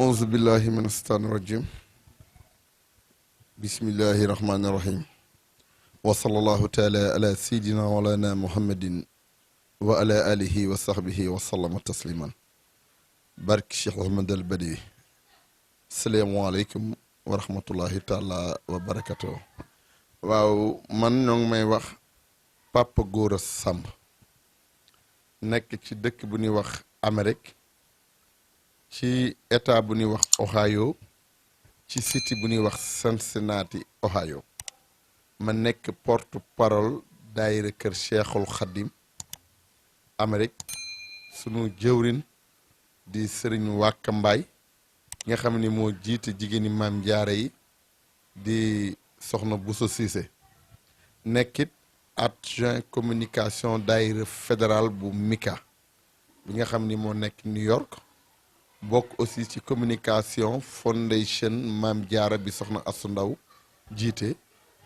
أعوذ بالله من الشيطان الرجيم بسم الله الرحمن الرحيم وصلى الله تعالى على سيدنا مولانا محمد وعلى آله وصحبه وسلم تسليما بارك الشيخ أحمد البدي السلام عليكم ورحمة الله تعالى وبركاته waaw man ñoo ngi may wax Papa Gora Samb nekk ci dëkk bu ñuy wax Amérique ci état bu ñuy wax Ohio ci city bu ñuy wax Cincinnati Ohio ma nekk porte parole daayira kër Cheikhul Khadim Amérique sunu jëwrin di sëriñ Wàkka Mbaay nga xam ni moo jiite jigéeni maam jaare yi di soxna Bousso Cissé nekkit adjoint communication daayira fédéral bu Mika bi nga xam ni moo nekk New York bokk aussi ci communication fondation maam jaara bi soxna Asu Ndaw jiite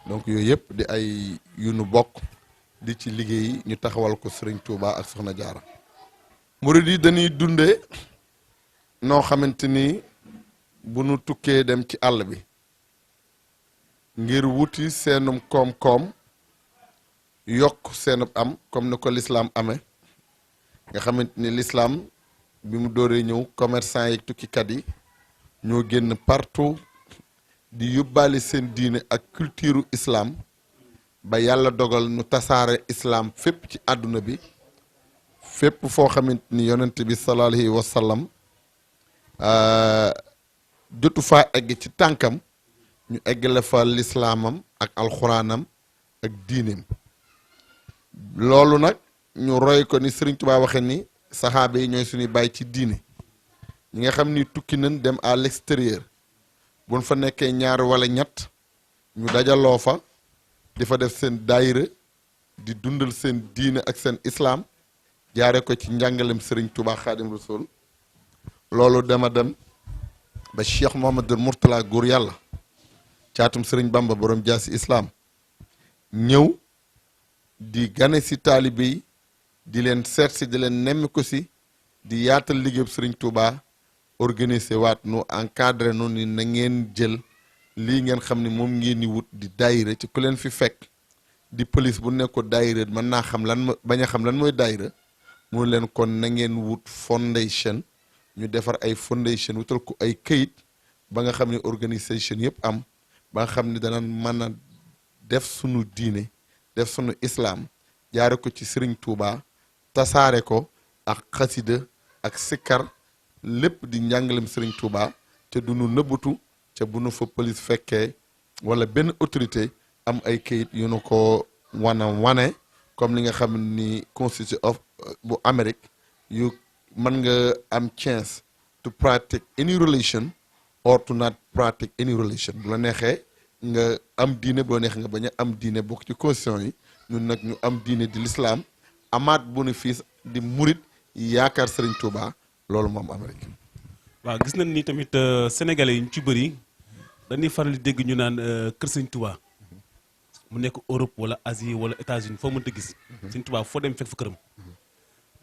donc yooyu yëpp di ay yu nu bokk di ci liggéey ñu taxawal ko Sëriñ Tuuba ak soxna jaara murid yi dañuy dundee noo xamante ni bu nu tukkee dem ci àll bi ngir wuti seenum koom-koom yokk seenub am comme ni ko lislaam amee nga xamante ni lislaam bi mu dooree ñëw commerçant yi tukkikat yi ñoo génn partout di yóbbaale seen diine ak culture islam ba yàlla dogal nu tasaare islam fépp ci àdduna bi fépp foo xamante ni yonent bi sallallahu alayhi wa sallam jotu faa egg ci tànkam ñu eggale fa lislaamam ak alxuraanam ak diineem loolu nag ñu roy ko ni Sëriñ Tuubaa waxe ni saxaaba yi ñooy suñuy bàyyi ci diine ñi nga xam ni tukki nañ dem à l'extérieur buñ fa nekkee ñaar wala ñett ñu dajaloo fa di fa def seen daayira di dundal seen diine ak seen islaam jaare ko ci njàngalem Sëriñ Tuubaa Xaadim Rasuul loolu dama dem ba Cheikh Mouhamadul Mourtala góor yàlla caatum Sëriñ Bamba borom jaasi islaam ñëw di gane si taalibe yi di leen seet si di leen nemmi ko si di yaatal liggéeyub Sëriñ Tuuba organiser waat nu encadré nu ni na ngeen jël lii ngeen xam ni moom ngeen ni wut di daayira ci ku leen fi fekk di police bu nekk ko daayira mën naa xam lan bañ a xam lan mooy daayira mu leen kon na ngeen wut fondation ñu defar ay fondation wutal ko ay këyit ba nga xam ne organisation yëpp am ba nga xam ne danañ mën a def sunu diine def sunu islaam jaare ko ci Sëriñ Tuuba tasaare ko ak xasida ak sikkar lépp di njàngalem Sëriñ Tuuba te du nu nëbbatu ca bu nu fa police fekkee wala benn autorité am ay kayit yu nu ko wane comme li nga xam ni constitution of bu Amérique yu mën nga am chance to practice any relation or to not practice any relation bu la neexee nga am diine boo neexee nga bañ a am diine bokk ci constitution yi ñun nag ñu am diine di l'islam amaat bénéfice di murit yaakaar Sëriñ Tuuba loolu moom Amérique. waaw gis nañ ni tamit sénégalais yi ñu ci bëri dañuy faral di dégg ñu naan kër Sëriñ Tuuba mu nekk Europe wala Asie wala États-Unis foo mënta gis. Sëriñ Tuuba foo dem fekk fa këram.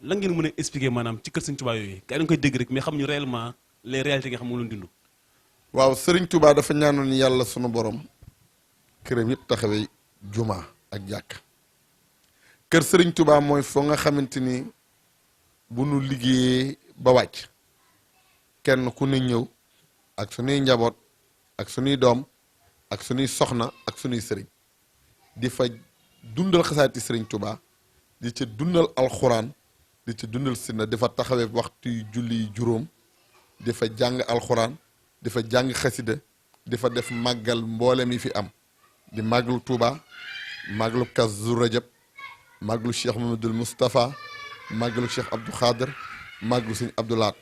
lan ngeen mën a expliquer maanaam ci kër Sëriñ Tuuba yooyu gars yi dañ koy dégg rek mais xamuñu réellement les réalités nga xam moo leen dund. waaw Sëriñ Tuuba dafa ñaanoon yàlla sunu borom këram yëpp taxawee juma ak jàkk kër Sëriñ Tuuba mooy foo nga xamante ni bu nu liggéeyee ba wàcc kenn ku ne ñëw ak sunuy njaboot ak sunuy doom ak sunuy soxna ak sunuy sëriñ di fa dundal xasaati Sëriñ Tuuba di ca dundal alxuraan di ca dundal sunna di fa taxawee waxtu yu julli juróom di fa jàng alxuraan di fa jàng xasida di fa def màggal mboolem yi fi am di màggalu Tuuba màggalu Kazu Rajab màggalu Cheikh Mamadul Moustapha màggalu Cheikh Abdou Khader màggalu Sëñ Abdou Lahat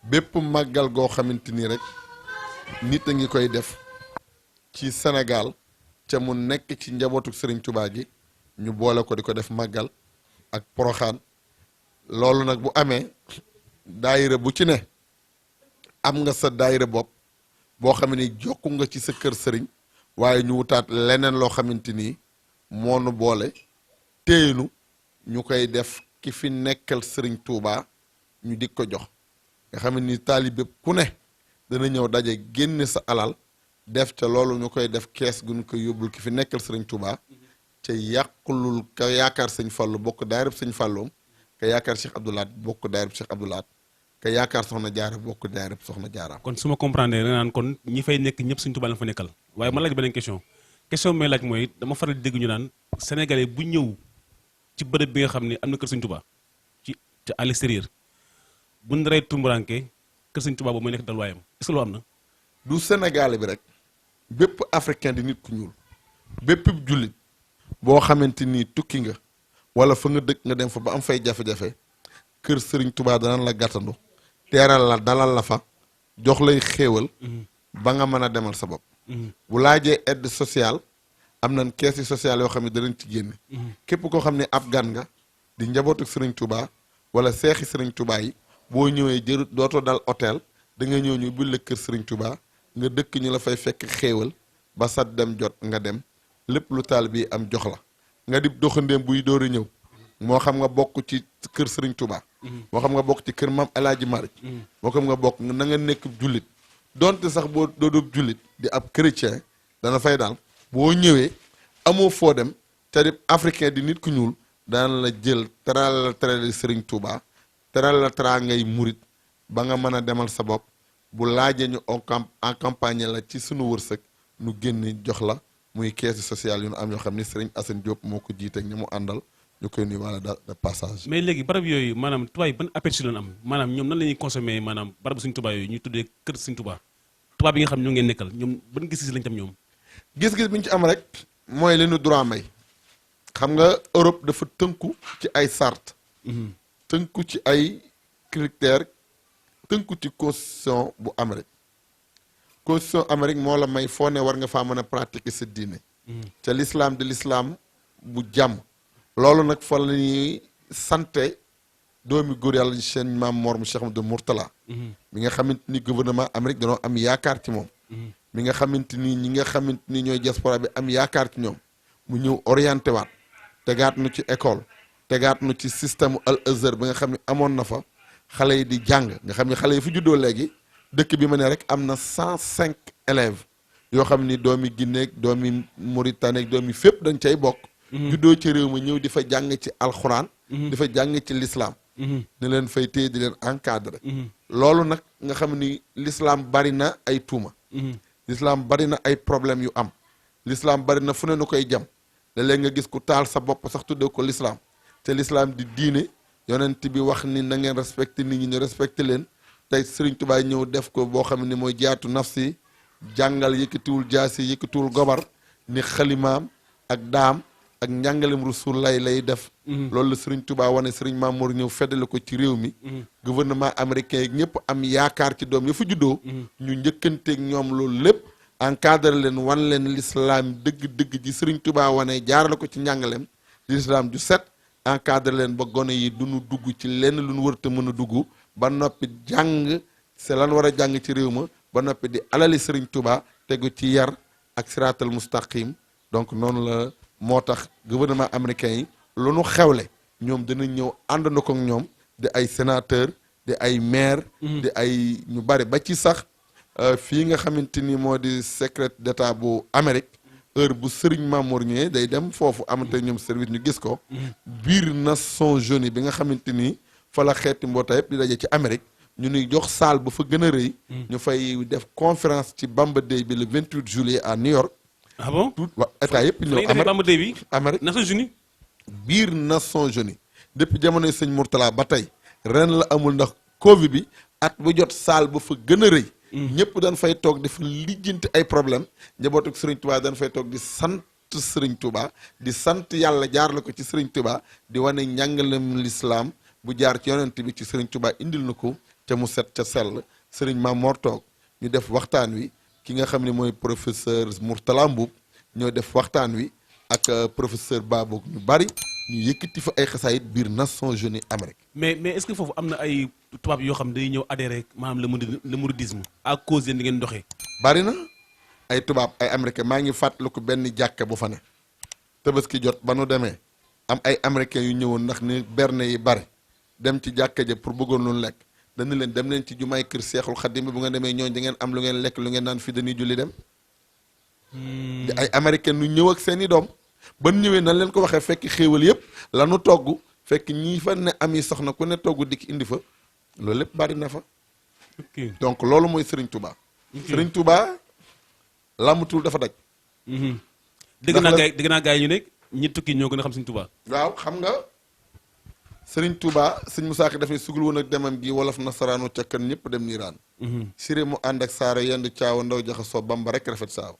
bépp màggal goo xamante ni rek nit a ngi koy def ci Sénégal ca mu nekk ci njabootu Sëriñ Tuuba gi ñu boole ko di ko def màggal ak poroxaan loolu nag bu amee daayira bu ci ne am nga sa daayira bopp boo xam ni jokku nga ci sa kër sëriñ waaye ñu wutaat leneen loo xamante ni moo nu boole téyenu ñu koy def ki fi nekkal Sëriñ Tuuba ñu di ko jox nga xam ni taalibe ku ne dana ñëw daje génne sa alal def ca loolu ñu koy def kees gu ñu koy yóbbul ki fi nekkal sëriñ Touba ca yàqulul ka yaakaar sëñ Fallu bokk daayirab sëñ Falloom ka yaakaar Cheikh Abdou Lahad bokk daayirab Cheikh Abdou Lahad ka yaakaar soxna Jaara bokk daayirab soxna Jaara. kon su ma comprendre da nga naan kon ñi fay nekk ñëpp sëñ Touba la fa nekkal waaye ma laaj beneen question may laaj mooy dama faral di dégg ñu naan sénégalais bu ñëw ci bërëb bi nga xam ne am na kër sëñ Touba ci à l'extérieur bu ñu rey tumburanke kër sëñ Touba boobu mooy nekk dalwaayam est-ce que loo am na. du Sénégal bi rek bépp africain di nit ku ñuul bépp jullit boo xamante ni tukki nga wala fa nga dëkk nga dem fa ba am fay jafe-jafe kër Serigne Touba danañ la gàttandu teeral la dalal la fa jox lay xéewal ba nga mën a demal sa bopp. bu laajee aide sociale am nañ caisse sociale yoo xam ne danañ ci génne. képp koo xam ne ab gan nga di njabootu Serigne Touba wala seexi Serigne Touba yi boo ñëwee jërut dootoo dal hôtel da nga ñëw ñu bil la kër Serigne Touba nga dëkk ñu la fay fekk xéewal ba sa dem jot nga dem lépp lu taal bi am jox la nga di doxandéem buy door a ñëw moo xam nga bokk ci kër Serigne Touba. moo xam nga bokk ci kër Maam El Hadji Malick moo xam nga bokk na nga nekk jullit donte sax boo doodoob jullit di ab chrétien dana fay daal boo ñëwee amoo foo dem te di africain di nit ku ñuul dana la jël teral la teral Serigne Touba teral la teraa ngay murit ba nga mën a demal sa bopp bu laajee ñu accompagner la ci sunu wërsëg nu génne jox la muy caisse sociale yu nu am yoo xam ni Serigne Assane Diop moo ko jiite ak ñi mu àndal ñu koy nuyu wala de passage. mais léegi barab yooyu maanaam tubaab yi ban aperçu lañ am maanaam ñoom nan la ñuy consommer maanaam barabu suñu tubaab yooyu ñu tuddee kër suñu tubaab tubaab yi nga xam ñoo ngeen nekkal ñoom ban gis-gis lañ tam ñoom. gis-gis bi ñu ci am rek mooy li nu droit may xam nga Europe dafa tënku ci ay sart tënku ci ay critères tënku ci constitution bu Amérique constitution Amérique moo la may foo ne war nga faa mën a pratiquer sa diine te l'islam de l'islam bu jàmm loolu nag fa la ñuy sante doomi góor yàlla seen maam Mor mu Cheikh Amadou Mourtala mi nga xamante ni gouvernement Amérique dañoo am yaakaar ci moom mi nga xamante ni ñi nga xamante ni ñooy diaspora bi am yaakaar ci ñoom mu ñëw orienté waat tegaat nu ci école tegaat nu ci système Al Azhar bi nga xam ne amoon na fa xale yi di jàng nga xam ne xale yi fu juddoo léegi dëkk bi ma ne rek am na 105 élèves yoo xam ni doomi Guinée doomi Mauritanie doomi fépp dañ cay bokk juddoo ci réew ma ñëw di fa jàng ci alxuraan di fa jàng ci l'islam ni leen fay téye di leen encadré loolu nag nga xam ni l'islam bari na ay tuuma l'islam bari na ay problème yu am l'islam bari na fu ne nu koy jam léeg-léeg nga gis ku taal sa bopp sax tuddee ko l'islam te l'islam di diine yonent bi wax ni na ngeen respecté nit ñi ñu respecté leen tey Serigne Touba ñëw def ko boo xam ne mooy jaatu nafsi jàngal yëkkatiwul jaasi yëkkatiwul gobar ni xalimaam ak daam ak njàngalem Rasul lay def loolu la Serigne Touba wane Serigne Mamour ñëw feddale ko ci réew mi gouvernement américain yi ñëpp am yaakaar ci doom ya fa juddoo ñu njëkkanteeg ñoom loolu lépp encadré leen wan leen l'islam dëgg-dëgg ji Serigne Touba wane jaarale ko ci njàngalem l'islam ju set encadré leen ba gone yi duñu dugg ci lenn lu ñu wërta mën a dugg ba noppi jàng c'est lan war a jàng ci réew ma ba noppi di alali Serigne Touba tegu ci yar ak siraatal mustaqim donc noonu la moo tax gouvernement américain yi lu nu xewle ñoom dinañ ñëw àndandoo ko ak ñoom di ay sénateur di ay maire di ay ñu bari ba ci sax fii nga xamante ni moo di secret d'état bu Amérique heure bu Serigne Mamour ñëwee day dem foofu amante ñoom service ñu gis ko biir Nations Unies bi nga xamante ni fa la xeeti mbootaay yëpp di daje ci Amérique ñu nuy jox salle ba fa gën a rëy ñu fay def conférence ci Bamba Day bi le 28 juillet à New York. Ah bon tout waa état yëpp ñëw Bamba Day bi Amérique Nations Unies biir Nations Unies depuis jamonoy sëñ Mourtala ba tey ren la amul ndax Covid bi at bu jot salle ba fa gën a rëy ñëpp dañ fay toog di fa lijjanti ay problème njabootu Serigne Touba dañ fay toog di sant Serigne Touba di sant yàlla jaar la ko ci Serigne Touba di wane njàngalem l'islam bu jaar ci yonent bi ci Serigne Touba indil na ko te mu set ca sell Serigne Mamor toog ñu def waxtaan wi ki nga xam ne mooy professeur Mourtala Mbuub ñoo def waxtaan wi ak professeur Babou ñu bari ñu yëkkati fa ay xasaayit biir Nations Unies Amérique. mais est-ce que foofu am na ay tubaab yoo xam day ñëw adhéré maanaam le mouridisme à cause yéen di ngeen doxee. bari na ay tubaab ay américain maa ngi fàttaliku benn jàkka bu fa ne tabaski jot ba nu demee am ay américains yu ñëwoon ndax ni berne yi bari dem ci jàkka ja pour bëggoon lu lekk dana leen dem leen ci jumaay kër Seexul Xadim bi bu nga demee ñooñ da ngeen am lu ngeen lekk lu ngeen naan fii dañuy julli dem di ay américain nu ñëw ak seeni doom ban ñëwee nan leen ko waxee fekk xéewal yëpp lanu togg fekk ñii fa ne ami soxna ku ne togg dikk indi fa loolu lépp bari na fa donc loolu mooy Serigne Touba Serigne Touba làmbatul dafa daj dégg naa gars yi ñu ne ñi tukki ñoo gën a xam Serigne Touba waaw xam nga Serigne Touba Serigne Moussa Ka dafay sugul woon ak demam gi wolof nasaraanu ca kan ñëpp dem niiraan siré mu ànd ak saara yendu caawa ndaw jaxasoo Bamba rek rafet saaw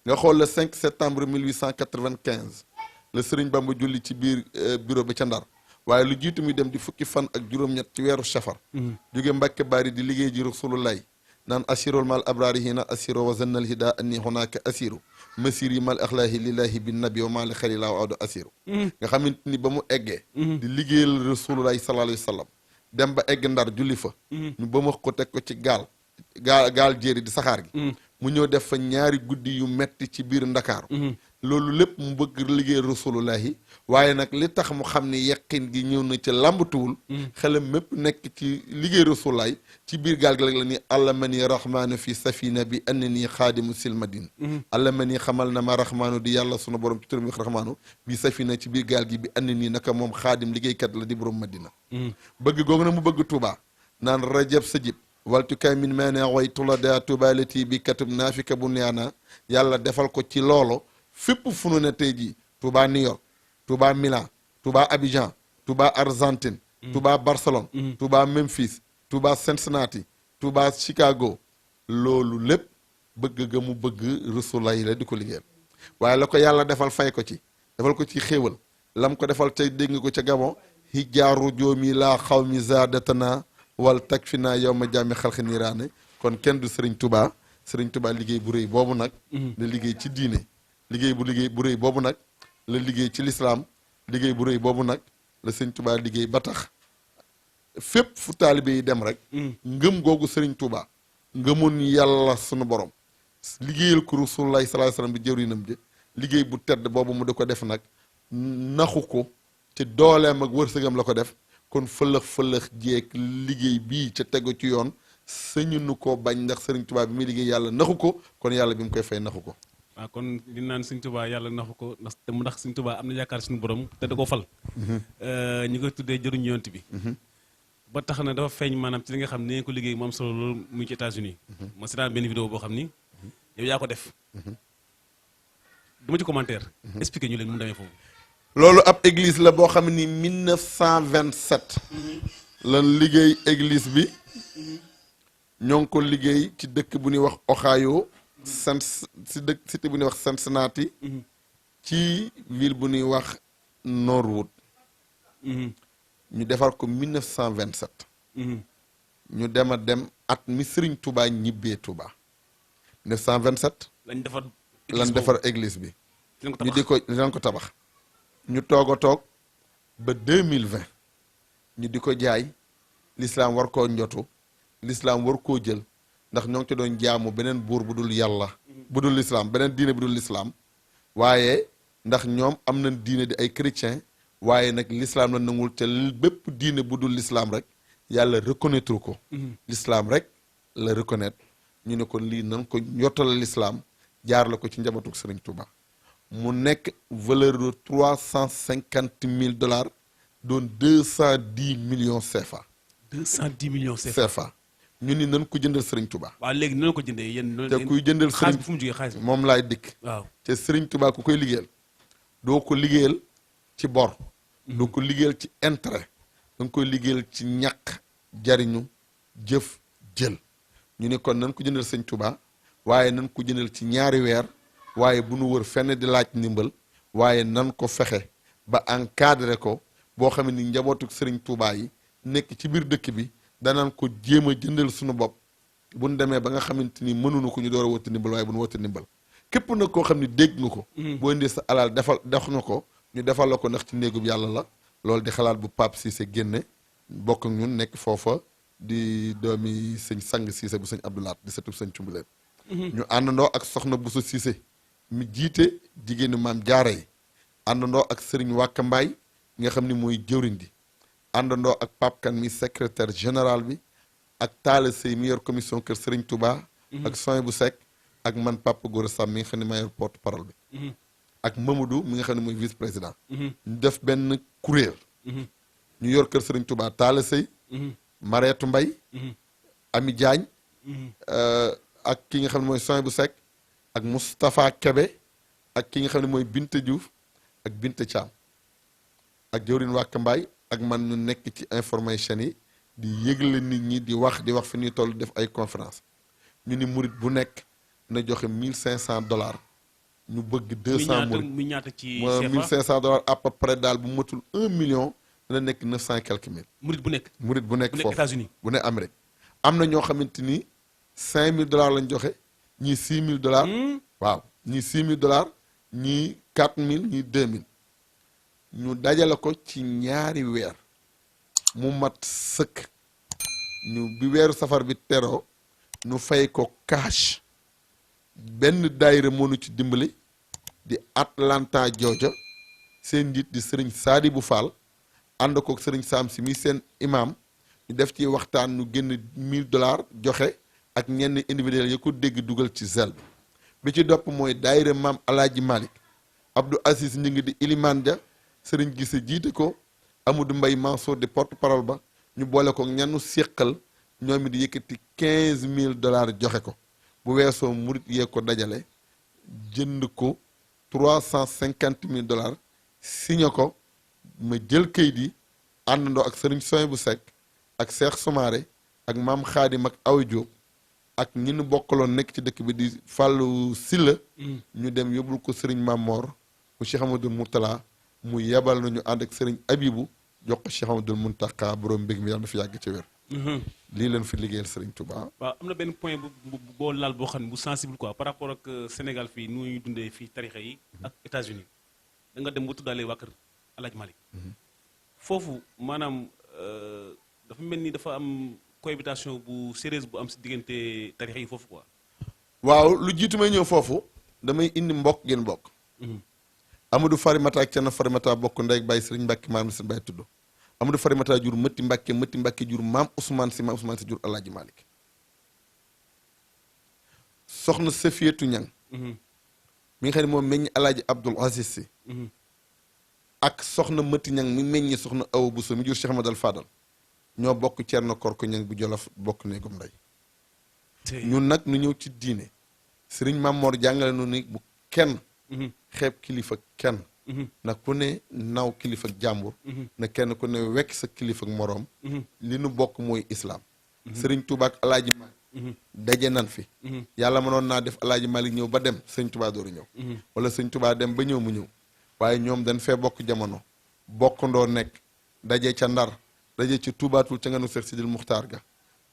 nga xool le 5 septembre 1895 le Serigne Bamba julli ci biir bureau bi ca Ndar waaye lu jiitu muy dem di fukki fan ak juróom-ñett ci weeru safar jóge Mbàkke Bari di liggéey ji Rasulullaay naan asirol mal abrari hina asiro wa zannal hida anni hunaka asiru masir yi mal axlaahi lillahi bin nabi wa mali xalila wa awdu asiru nga xamante ni ba mu eggee di liggéeyal Rasulullaay sallallahu alayhi wa sallam dem ba egg Ndar julli fa ñu ba ma ko teg ko ci gaal jéeri di saxaar gi mu ñëw def fa ñaari guddi yu metti ci biir Ndakaaru loolu lépp mu bëgg liggéey Rasulullahi waaye nag li tax mu xam ni yeqin gi ñëw na ci làmbatuwul xelam mépp nekk ci liggéey Rasulullahi ci biir gaal gi la ni allamani rahmaanu fi safina bi annani xaadimu silmadin allamani xamal na ma rahmaanu di yàlla sunu borom ci turam bi rahmaanu bi safina ci biir gaal gi bi annani naka moom xaadim liggéeykat la di borom Madina bëgg googu na mu bëgg Touba naan rajab sajib waltuka min maana way tula da tubalati bi katum naafika bu neana yàlla defal ko ci loolo fépp fu nu ne tey jii Touba New York Touba Milan Touba Abidjan Touba Argentine Touba Barcelone Touba Memphis Touba Cincinnati Touba Chicago loolu lépp bëgg ga mu bëgg Rasulullahi la di ko liggéeyal waaye la ko yàlla defal fay ko ci defal ko ci xéewal lam ko defal ca dégg nga ko ca Gabon hijaaru joomi laa xaw mi zaadatana wal tag fi naa yow ma jàmmi xalxi niiraane kon kenn du Serigne Touba liggéey bu rëy boobu nag la liggéey ci diine liggéey bu rëy boobu nag la liggéey ci lislaam liggéey bu rëy boobu nag la Serigne Touba liggéey ba tax fépp fu taalibe yi dem rek ngëm googu Serigne Touba ngëmoon yàlla sunu borom liggéeyal ko Rasulullahi sallallahu alayhi wasallam bi jëwrinam ji liggéey bu tedd boobu mu di ko def nag naxu ko ci dooleem ak wërsëgam la ko def kon fëlëx jeeg liggéey bii ca tegu ci yoon sëñu nu ko bañ ndax Serigne Touba bi muy liggéey yàlla naxu ko kon yàlla bi mu koy fay naxu ko waaw kon di naan Serigne Touba yàlla naxu ko ndax Serigne Touba am na yaakaar suñu borom te da koo fal ñi koy tuddee jëruñ yonent bi ba tax na dafa feeñ maanaam ci li nga xam ne ko liggéey mu am solo loolu muy ci États-Unis ma seetaan benn vidéo boo xam ni yow yaa ko def dama ci commentaire expliqué ñu leen mu demee foofu loolu ab église la boo xam ni 1927 lan liggéey église bi ñoo ngi ko liggéey ci dëkk bu ñuy wax Ohio cité bu ñuy wax Cincinnati ci ville bu ñuy wax Norwood ñu defar ko 1927 ñu dem a dem at mi Serigne Touba ñibbee Touba 1927 lañ defar église bi ñu di ko lañ ko tabax ñu toog a toog ba 2020 ñu di ko jaay l'islam war koo njotu l'islam war koo jël ndax ñoo ngi ci doon jaamu beneen buur bu dul yàlla bu dul l'islam beneen diine bu dul l'islam waaye ndax ñoom am nañ diine di ay chrétien waaye nag l'islam la nangul te bépp diine bu dul l'islam rek yàlla reconnaître ko l'islam rek la reconnaître ñu ne kon lii nan ko njottala l'islam jaar la ko ci njabootu Serigne Touba mu nekk valeur de $350,000 doon 210 millions CFA. 210 millions CFA. ñu ni nan ko jëndal Serigne Touba. waaw léegi nan ko jëndee yéen. te kuy jëndal xaalis bi fu mu jógee xaalis bi moom laay dikk. waaw te Serigne Touba ku koy liggéeyal doo ko liggéeyal ci bor. doo ko liggéeyal ci intérêt. da nga koy liggéeyal ci ñàkk jariñu jëf jël. ñu ne kon nan ko jëndal Serigne Touba waaye nan ko jëndal ci ñaari weer. waaye bu nu wër fenn di laaj ndimbal waaye nan ko fexe ba encadré ko boo xam ni njabootu Serigne Touba yi nekk ci biir dëkk bi danañ ko jéem a jëndal suñu bopp bu nu demee ba nga xamante ni mënuñu ko ñu door a wëtt ndimbal waaye bu nu wëtt ndimbal képp nag koo xam ni dégg nga ko. boo indee sa alal def nga ko ñu defal la ko ndax ci néegub yàlla la loolu di xalaat bu Pape Cissé génne bokk ak ñun nekk foofa di doomi sëñ Sang Cissé bu sëñ Abdoulaat di setub sëñ Cumbuleen ñu àndandoo ak soxna Bousso Cissé mi jiite jigéenu maam jaara yi àndandoo ak Serigne Wàkka Mbaay nga xam ni mooy jëwriñ di àndandoo ak Pape Kane mi secrétaire général bi ak Talla Sey mi yor commission kër Serigne Touba. ak Soin bu Seck ak man Papa Gora Sam mi nga xam ne maa yor porte parole bi. ak Mamadou mi nga xam ne mooy vice président. ñu def benn kuréel. ñu yor kër Serigne Touba Talla Sey. Mareetu Mbay Ami Diagne. ak ki nga xam ne mooy Soin bu Seck. ak Moustapha Kebe. ak ki nga xam ne mooy Binte Diouf. ak Binte Thiam. ak jawrin Wàkk Mbaay ak man ñu nekk ci information yi di yëgle nit ñi di wax fi ñuy toll def ay conférence ñu ni murit bu nekk na joxe $1,500 ñu bëgg 200 murit mi ñaata ci $1,500 à peu près daal bu matul 1 million dana nekk 900 et quelques mille. murit bu nekk foofu États-Unis bu nekk Amérique am na ñoo xamante ni $5,000 lañ joxe ñii $6,000. waaw ñii $6,000 ñii $4,000 ñii $2,000. ñu dajale ko ci ñaari weer mu mat sëkk ñu bi weeru safar bi teroo ñu fay ko cash benn daayira mënu ci dimbali di Atlanta Georgia seen njiit di sëriñ Sadibou Fall ànd ko sëriñ Sam si mi seen imam ñu def ci waxtaan ñu génn $1,000 joxe ak ñenn individuel yi ko dégg dugal ci zel bi ci dopp mooy daayira maam Alaaji Malick Abdou Aziz ñi ngi di Iliman Dia sëriñ Gise jiite ko Amadou Mbaye Mansour di porte parole ba ñu boole ko ñanu séqal ñoom it di yëkkati $15,000 joxe ko bu weesoo murit yee ko dajale jënd ko $350,000 signé ko ma jël kayit yi àndandoo ak sëriñ Soin bu Seck ak Cheikh Soumaré ak maam Xaadim ak Awa Diop ak ñi nu bokkaloon nekk ci dëkk bi di Fallou Silla ñu dem yóbbul ko sëriñ Mamor mu Cheikh Amadou Mourtala mu yebal nañu ànd ak sëriñ Abibu jox ko Cheikh Amadou Mountakha borom mbég mi yàlla na fi yàgg ci wér. lii leen fi liggéeyal sëriñ Touba. waaw am na benn point bu boo laal boo xam ne bu sensible quoi par rapport ak Sénégal fii nu ñuy dundee fii tarixa yi ak États-Unis da nga dem ba tuddaale waa kër Alaaji Malick foofu maanaam dafa mel ni dafa am cohabitation bu sérieuse bu am si diggante tarixa yi foofu quoi. waaw lu jiitu may ñëw foofu damay indi mbokk ngeen bokk. Amadou Farimata ak Cerno Farimata bokk ndey ak bàyyi sëriñ Mbàkke maam seen bàyyi tudd Amadou Farimata jur Mëtti Mbàkke jur maam Ousmane si jur Alaaji Malick soxna Safiyatu Ñang mi nga xam ne moom meññ Alaaji Abdul Aziz Si ak soxna Mëtti Ñang mi meññi soxna Awa Buso mi jur Cheikh Ahmadal Fadal ñoo bokk Cerno Korko Ñang bu Jolof bokk néegum ndey ñun nag nu ñëw ci diine sëriñ Mamor jàngale nu ni bu kenn xeeb kilifa kenn na ku ne naw kilifa jàmbur na kenn ku ne wekk sa kilifa moroom li nu bokk mooy islaam sëriñ Tuubaa ak Alaaji Malick daje nan fi yàlla mënoon naa def Alaaji Malick ñëw ba dem sëriñ Tuubaa dooru ñëw wala sëriñ Tuubaa dem ba ñëw mu ñëw waaye ñoom dañ fee bokk jamono bokkandoo nekk daje ca Ndar daje ci Tuubaatul ca nganu Seex Sidil Muxtaar ga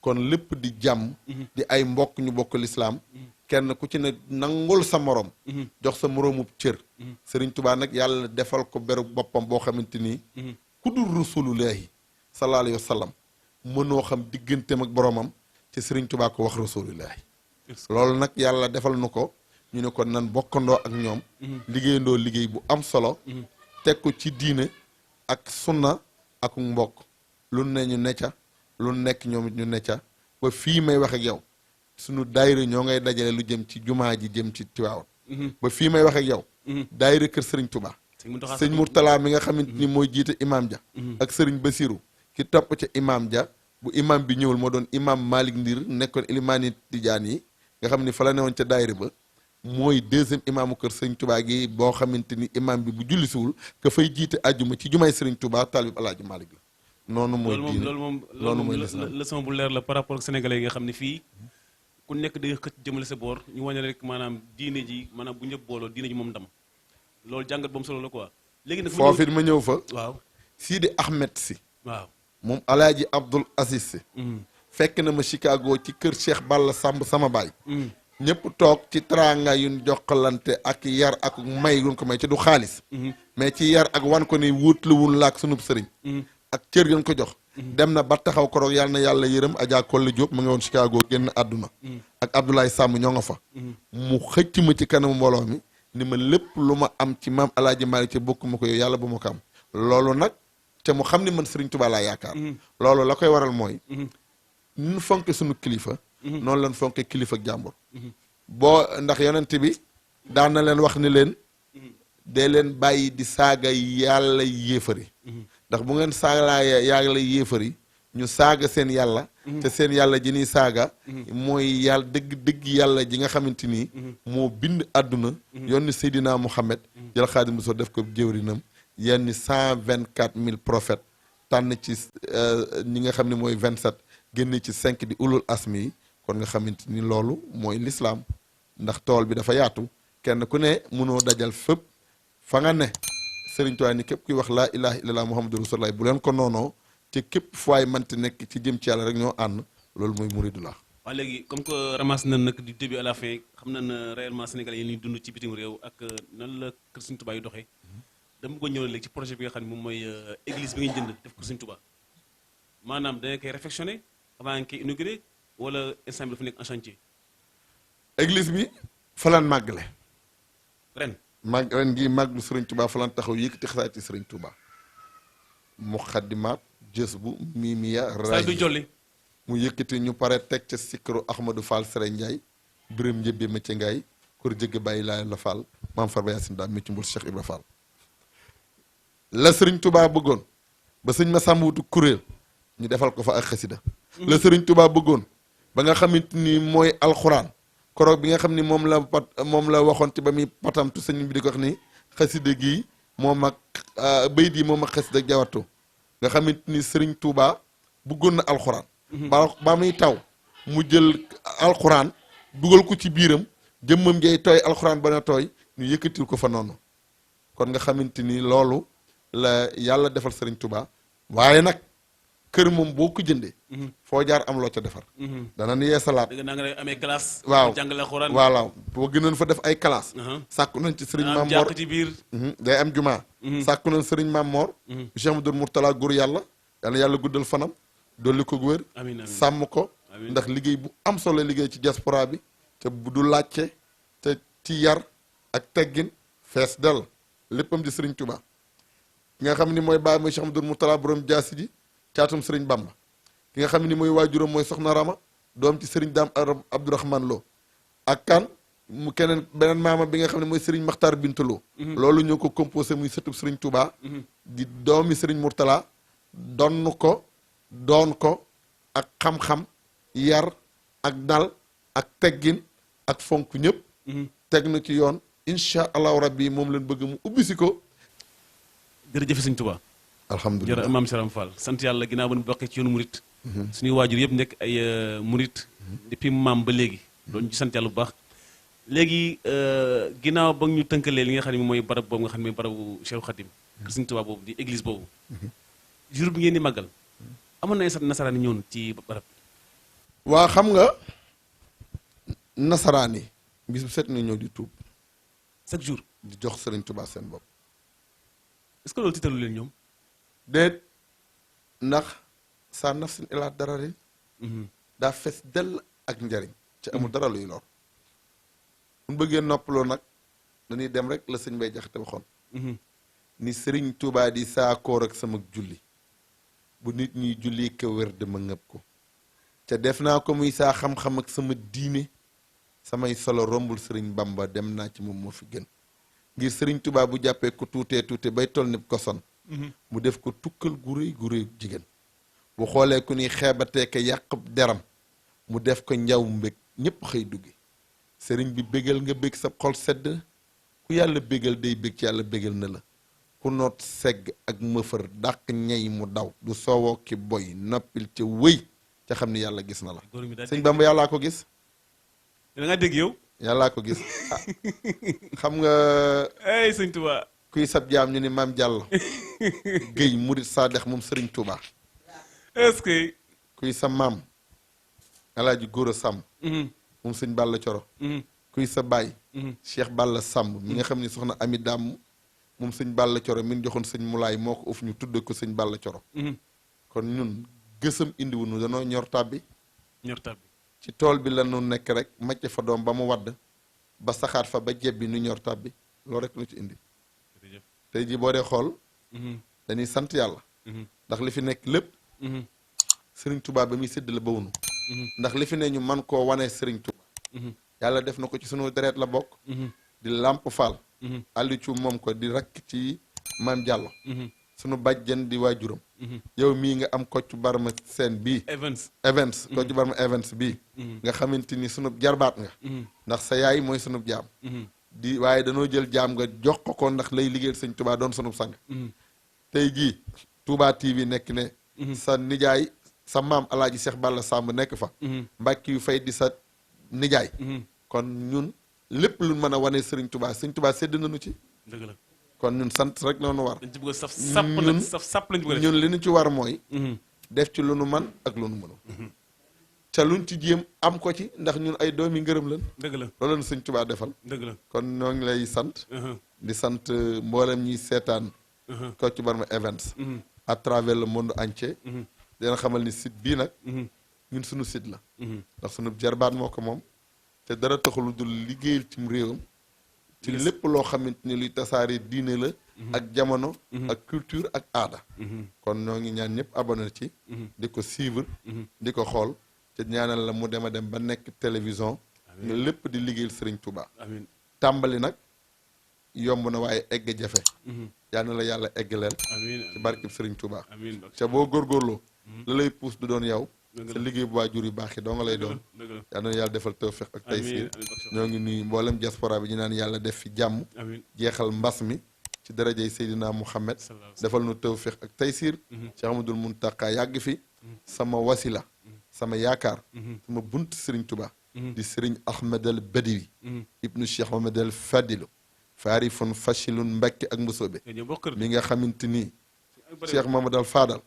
kon lépp di jàmm di ay mbokk ñu bokk lislaam kenn ku ci ne nangul sa morom jox sa moroomub cër sëriñ Tuubaa nag yàlla defal ko beru boppam boo xamante nii ku dul rasulullahi sallallahu alayhi wa sallam mënoo xam digganteem ak boromam ci sëriñ Tuubaa ko wax rasulullahi loolu nag yàlla defal nu ko ñu ne ko nan bokkandoo ak ñoom liggéeyandoo liggéey bu am solo teg ko ci diine ak sunna ak mbokk lu ne ñu necca lu nekk ñoom ñu necca ba fii may wax ak yow sunu daayira ñoo ngay dajale lu jëm ci jumaa ji jëm ci Tiwaawan ba fii may wax ak yow daayira kër sëriñ Touba sëñ Mourtala mi nga xamante ni mooy jiite imam ja ak sëriñ Basiru ki topp ca imam ja bu imam bi ñëwul moo doon imam Malick Ndir nekkoon ilimaani Tijaan yi nga xam ni fa la newoon ca daayira ba mooy deuxième imaamu kër sëriñ Touba gi boo xamante ni imam bi bu jullisiwul ka fay jiite ajjuma ci jumaay sëriñ Touba taalib Alaaji Malick la noonu mooy diine loolu moom leçon bu leer la par rapport ak sénégalais yi nga xam ne fii ku nekk day xëcc jëmale sa boor ñu wane rek maanaam diine ji maanaam bu ñëpp booloo diine ji moom ndam loolu jàngat ba mu solo la quoi. léegi nag foofu it ma ñëw fa. waaw Sidi Ahmed si. waaw moom Alaaji Abdul Aziz si. fekk na ma Chicago ci kër Cheikh Balla Samb sama baay. ñëpp toog ci teraanga yu ñu jokkalante ak yar ak may yu ko may ci du xaalis. mais ci yar ak wan ko ni wutluwul laak sunub sëriñ. ak cër yu ko jox. dem na ba taxaw koroog yàlla na yàlla yërëm Adja Kolle Diop ma nga woon Chicago génn àdduna ak Abdoulaye Samb ñoo nga fa mu xëcc ma ci kanamu mbooloo mi ni ma lépp lu ma am ci maam Alaaji Malick ci bokk ma ko yow yàlla bu ma ko am loolu nag te mu xam ni man Serigne Touba laa yaakaar loolu la koy waral mooy nu fonke suñu kilifa noonu lañ fonke kilifa ak jàmbur boo ndax yonent bi daan na leen wax ni leen dee leen bàyyi di saaga yàlla yéefari ndax bu ngeen saagalaa yàlla yéefari ñu saaga seen yàlla te seen yàlla ji ñuy saaga mooy yàlla dëgg yàlla ji nga xamante ni moo bind àdduna yonni Seydina Muhammad jël Xaadimu Rasuul def ko jëwrinam yenni 124 000 prophètes tànn ci ñi nga xam ne mooy 27 génn ci 5 di ulul asmi yi kon nga xamante ni loolu mooy lislaam ndax tool bi dafa yaatu kenn ku ne mënoo dajal fépp fa nga ne Sëriñ Tuubaa ni képp kuy wax laa ilaha illallah muhammadu rasulullah bu leen ko noonoo te képp fu waay mënti nekk ci jëm ci yàlla rek ñoo ànd loolu mooy muridullah. waaw léegi comme que ramasse na nag du début à la fin xam na ne réellement Sénégalais yi ñuy dund ci bitim réew ak nan la kër Sëriñ Tuubaa yi doxee dama ko ñëw léegi ci projet bi nga xam ne moom mooy église bi ngeen jënd def ko Sëriñ Tuubaa maanaam danga koy réfectionné avant nga koy inauguré wala instant bi dafa nekk en chantier. église bi fa lan màggale ren ren gi màglu Sëriñ Tuubaa fa lan taxaw yëkkati xasaati Sëriñ Tuubaa muxaddimaat jës bu miimiya ray du jolli mu yëkkati ñu pare teg ca sikkaru Ahmadou Fall Sere Ndiaye Birame Njëbbe ma ci ngaay kor jëgg bàyyi laay la Fall maam Farba Yacine daal mécci mbul Cheikh Ibra Fall la Sëriñ Tuubaa bëggoon ba sëñ ma sàmm wutu kuréel ñu defal ko fa ak xasida la Sëriñ Tuubaa bëggoon ba nga xamante ni mooy alxuraan koroog bi nga xam ni moom la waxoon ci ba muy patamtu sëñ bi di ko wax ni xasida gii moom ak bayit yi moom ak xasida jawatu nga xamante ni Sëriñ Tuubaa bëggoon na alxuraan ba muy taw mu jël alxuraan dugal ko ci biiram jëmmam jay tooy alxuraan ba na tooy ñu yëkkatil ko fa noonu kon nga xamante ni loolu la yàlla defal Sëriñ Tuubaa waaye nag kër moom boo ko jëndee foo jaar am loo ca defar dana ni yeesalaat dëgg naa nga amee classe waaw jàngale alxuraan waaw boo gënoon fa def ay classe sàkku nañ ci Sëriñ Maam Mor ci biir day am jumaa sàkku nañ Sëriñ Maam Mor Cheikh Amadou Mourtala góor yàlla yàlla guddal fanam dolli ko wér sàmm ko ndax liggéey bu am solo liggéey ci diaspora bi te bu du laajte te ci yar ak teggin fees del léppam di Sëriñ Tuubaa ki nga xam ni mooy baay mooy Cheikh Amadou Mourtala borom jaasi ji caatum Sëriñ Bamba ki nga xam ni mooy waajuram mooy Soxna Rama doom ci Sëriñ Daam Abdourahman Lo ak kan mu keneen beneen maama bi nga xam ne mooy Sëriñ Maxtaar Bintu Lo loolu ñoo ko composé muy sëtub Sëriñ Tuubaa di doomi Sëriñ Mourtala donn ko doon ko ak xam-xam yar ak dal ak teggin ak fonk ñëpp teg na ci yoon incha allahu rabbi moom leen bëgg mu ubbi si ko jërëjëf Sëriñ Tuubaa alhamdulilah jërëjëf Maam Saram Fall sant yàlla ginnaaw ba ñu bokkee ci yoonu murit suñuy waajur yëpp nekk ay murit depuis maam ba léegi doon ci sant yàlla bu baax léegi ginnaaw ba ñu tënkalee li nga xam ne mooy barab boobu nga xam ne mooy barabu Cheikh Khadim kër Sëriñ Tuubaa boobu di église boobu jour bi ngeen di màggal amoon na ay nasaraan yi ñëwoon ci barab waa xam nga nasaraan yi bis bu set na ñëw di tuub chaque jour di jox Sëriñ Tuubaa seen bopp est-ce que loolu tiitalu leen ñoom déet ndax sa nafsin ilaa dararin daa fees dell ak njariñ ci amul dara luy lor mun bëggee noppaloo nag dañuy dem rek la sëñ Bay Jaxate waxoon ni Sëriñ Tuubaa di saakoor ak sama julli bu nit ñuy julli ko wér dama ngëb ko ca def naa ko muy saa xam-xam ak sama diine samay solo rombul Sëriñ Bamba dem naa ci moom moo fi gën ngir Sëriñ Tuubaa bu jàppee ko tuutee bay toll ni koson mu def ko tukkal gu rëy jigéen bu xoolee ku ni xeebatee ko yàq deram mu def ko njaw mbég ñépp xëy duggi sëriñ bi bégal nga bég sa xol sedd ku yàlla bégal day bég ci yàlla bégal na la ku noot segg ak mëfër dàq ñey mu daw du soowoo ki boy noppil ca wëy ca xam ni yàlla gis na la sëñ Bamba yàllaa ko gis da nga dégg yow yàllaa ko gis xam nga ay Sëriñ Tuubaa kuy sab jaam ñu ni maam Diallo Guèye murit Sadex moom Sëriñ Tuubaa est-ce que kuy sa maam Alaaji Góora Sàmb moom sëñ Balla Coro kuy sa baay Cheikh Balla Sàmb mi nga xam ni soxna Ami Dàmm moom sëñ Balla Coro min joxoon sëñ Mulaay moo ko uf ñu tudde ko sëñ Balla Coro kon ñun gësam indiwunu danoo ñor tàbbi ci tool bi la nu nekk rek macc fa doom ba mu wadd ba saxaat fa ba jebbi nu ñor tàbbi loolu rek nu ci indi tey jii boo dee xool dañuy sant yàlla ndax li fi nekk lépp Sëriñ Tuubaa ba muy séddale ba wunu ndax li fi ne ñu man koo wane Serigne Touba yàlla def na ko ci sunu deret la bokk di Lamp Fall Aliou Thioum moom ko di rakk ci Maam Diallo sunu bàjjen di waajuram yow mii nga am Kocc Barma seen bii Evans Kocc Barma Evans bii nga xamante ni sunub jarbaat nga ndax sa yaay mooy sunub jaam di waaye danoo jël jaam nga jox ko ndax lay liggéeyal Sëñ Touba doon sunub sang tey jii Touba TV nekk ne sa nijaay sa maam alaaji Cheikh Balla Samb nekk fa Mbàkke yu fay di sa nijaay kon ñun lépp lu mën a wane Sëriñ Touba sédd nañu ci dëgg la kon ñun sant rek noonu war dañ ci bëgg a saf sàpp nag saf sàpp lañ ci bëgg a def ñun li ñu ci war mooy def ci lu nu man ak lu nu mënul ca luñ ci jéem am ko ci ndax ñun ay doomi ngërëm lan dëgg la loolu la Sëñ Touba defal dëgg la kon ñoo ngi lay sant di sant mboolem ñuy seetaan Kocc Barma Events à travers le monde entier dina xamal ni site bii nag ñun suñu site la ndax suñu jarbaat moo ko moom te dara taxul dul liggéeyal cim réewam ci lépp loo xamante ni luy tasaare diine la ak jamono ak culture ak aada kon ñoo ngi ñaan ñëpp abonné ci di ko suivre di ko xool te ñaanal la mu dem a dem ba nekk télévision nga lépp di liggéeyal Serigne Touba tàmbali nag yomb na waaye egg jafe yal na la yàlla eggaleel ci barkeb Serigne Touba ca boo góorgóorloo la lay puus du doon yow sa liggéey bu waajur yu baax yi doo nga lay doon yal na yàlla defal tawfiq ak taysiir ñoo ngi nuyu mboolem diaspora bi ñu naan yàlla def fi jàmm jeexal mbas mi ci darajay Seydina Muhammad defal nu tawfiq ak taysiir Cheikh Ahmadoul Mountakha yàgg fi sama wasila sama yaakaar sama bunt Serigne Touba di Serigne Ahmed al Badawi ibnu Cheikh Ahmed al Fadilu faarifun fashilun Mbàkke ak Mbusoobe mi nga xamante ni Cheikh Mamadou al Fadal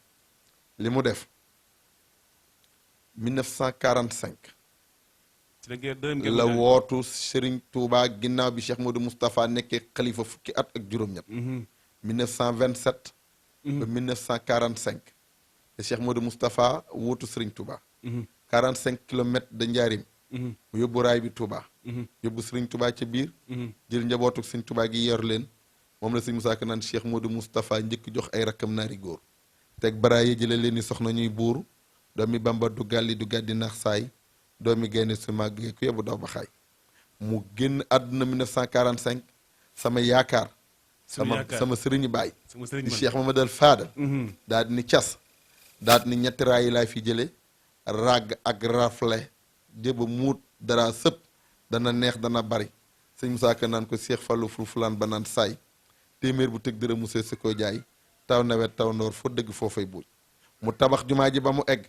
li mu def 1945 la wootu Serigne Touba ginnaaw bi Cheikh Modou Moustapha nekkee xalifa fukki at ak juróom-ñett 1927 ba 1945 te Cheikh Modou Moustapha wootu Serigne Touba 45 kilomètres de Njaarim mu yóbbu raay bi Touba yóbbu Serigne Touba ca biir jël njabootu Serigne Touba gi yor leen moom la Serigne Moussa Ka naan Cheikh Modou Moustapha njëkk jox ay rakkam naari góor teg baraaye jële leen ni soxna ñuy buur doomi Bamba du gàlli du gàddi nax saay doomi gaynde su màggee ku yebu daw ba xaay mu génn àdduna 1945 sama yaakaar sama sëriñu baay di Cheikh Mamadou Fadal daal di ni cas daal di ni ñetti raay yi laay fi jële ràgg ak rafle jéba muut dara sëpp dana neex dana bari sëñ Moussa Ka naan ko Cheikh Fallou fulfulaan ba naan saay téeméer bu tëg dërë musée si ko jaay taw nawet taw ndoor foo dëgg foofay buuj mu tabax jumaa ji ba mu egg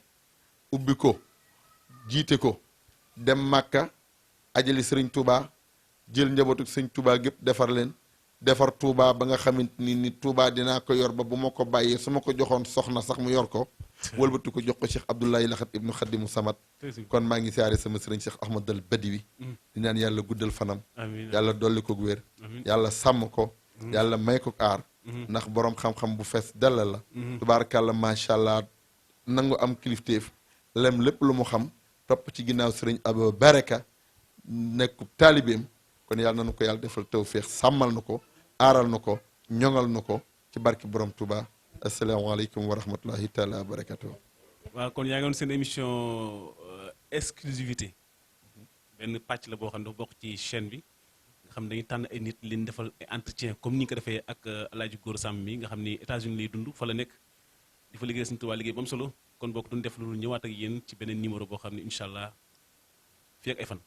ubbi ko jiite ko dem Màkka ajali Sëriñ Touba jël njabootu Sëriñ Touba gépp defar leen defar Touba ba nga xamante ni Touba dinaa ko yor ba bu ma ko bàyyee su ma ko joxoon soxna sax mu yor ko wëlbatu ko jox ko Cheikh Abdoulaye Laxat ibnu Xadimu Samad kon maa ngi siyaare sama sëriñ Cheikh Ahmad al Badawi di naan yàlla guddal fanam yàlla dolli ko wér yàlla sàmm ko yàlla may ko aar ndax boroom xam-xam bu fees dell la tubaarkàlla macha allah nangu am kilifteef lem lépp lu mu xam topp ci ginnaaw sëriñ Abo Baraka nekk taalibeem kon yàlla na ko yàlla defal tawféex sàmmal na ko aaral na ko ñoŋal na ko ci barki borom Touba asalaamaaleykum wa rahmatullahi taala wa barakatuh waaw kon yaa ngi woon seen émission exclusivité benn pàcc la boo xam ne dafa bokk ci chaîne bi nga xam ne dañuy tànn ay nit leen defal ay entretien comme ni ñu ko defee ak Alaaji Góor Samb mi nga xam ni États-Unis lay dund fa la nekk di fa liggéey Sëriñ Tuubaa liggéey ba mu solo kon bokk duñ def lu ñëwaat ak yéen ci beneen numéro boo xam ne incha allah fii ak ay fan